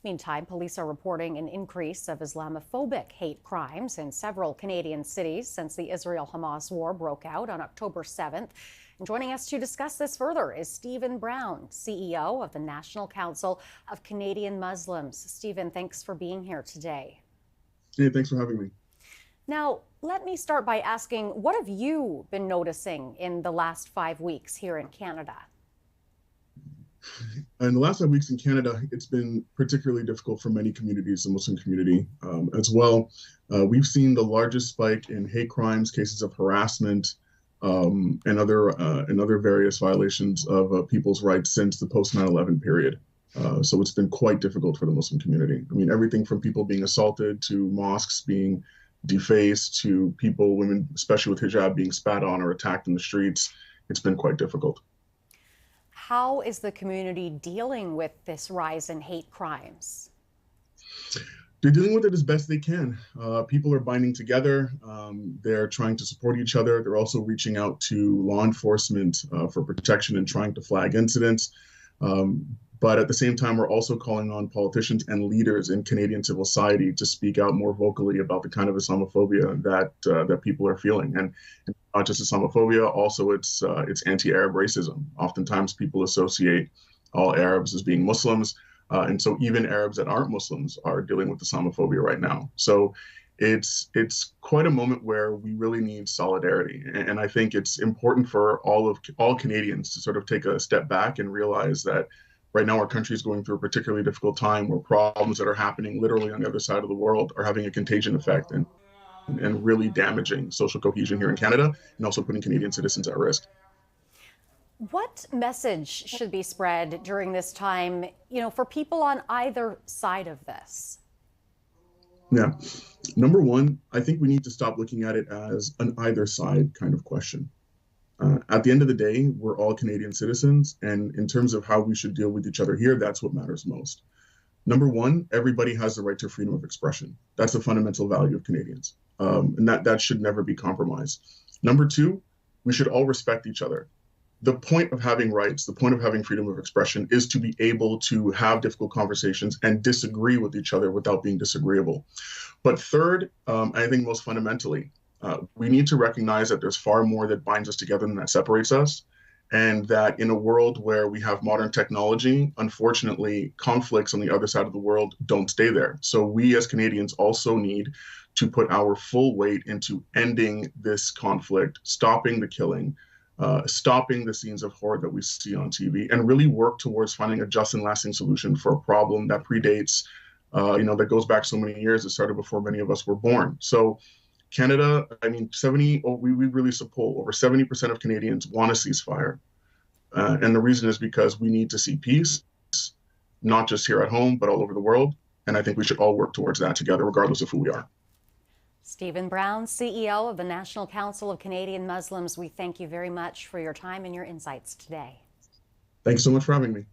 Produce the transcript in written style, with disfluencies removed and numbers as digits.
Meantime, police are reporting an increase of Islamophobic hate crimes in several Canadian cities since the Israel-Hamas war broke out on October 7th. And joining us to discuss this further is Stephen Brown, CEO of the National Council of Canadian Muslims. Stephen, thanks for being here today. Hey, thanks for having me. Now, let me start by asking, what have you been noticing in the last 5 weeks here in Canada? In the last 5 weeks in Canada, it's been particularly difficult for many communities, the Muslim community as well. We've seen the largest spike in hate crimes, cases of harassment, and other various violations of people's rights since the post 9/11 period. So it's been quite difficult for the Muslim community. I mean, everything from people being assaulted to mosques being defaced to people, women, especially with hijab, being spat on or attacked in the streets. It's been quite difficult. How is the community dealing with this rise in hate crimes? They're dealing with it as best they can. People are binding together. They're trying to support each other. They're also reaching out to law enforcement for protection and trying to flag incidents. But at the same time, we're also calling on politicians and leaders in Canadian civil society to speak out more vocally about the kind of Islamophobia that people are feeling. And not just Islamophobia, also it's anti-Arab racism. Oftentimes people associate all Arabs as being Muslims. And so even Arabs that aren't Muslims are dealing with Islamophobia right now. So it's quite a moment where we really need solidarity. And I think it's important for all Canadians to sort of take a step back and realize that right now our country is going through a particularly difficult time where problems that are happening literally on the other side of the world are having a contagion effect and really damaging social cohesion here in Canada and also putting Canadian citizens at risk. What message should be spread during this time, for people on either side of this? Yeah. Number one, I think we need to stop looking at it as an either side kind of question. At the end of the day, we're all Canadian citizens, and in terms of how we should deal with each other here, that's what matters most. Number one, everybody has the right to freedom of expression. That's a fundamental value of Canadians, and that should never be compromised. Number two, we should all respect each other. The point of having rights, the point of having freedom of expression is to be able to have difficult conversations and disagree with each other without being disagreeable. But third, I think most fundamentally, we need to recognize that there's far more that binds us together than that separates us. And that in a world where we have modern technology, unfortunately, conflicts on the other side of the world don't stay there. So we as Canadians also need to put our full weight into ending this conflict, stopping the killing, stopping the scenes of horror that we see on TV, and really work towards finding a just and lasting solution for a problem that predates, that goes back so many years. It started before many of us were born. So Canada, I mean, we really support over 70% of Canadians want a ceasefire. And the reason is because we need to see peace, not just here at home, but all over the world. And I think we should all work towards that together, regardless of who we are. Stephen Brown, CEO of the National Council of Canadian Muslims, we thank you very much for your time and your insights today. Thanks so much for having me.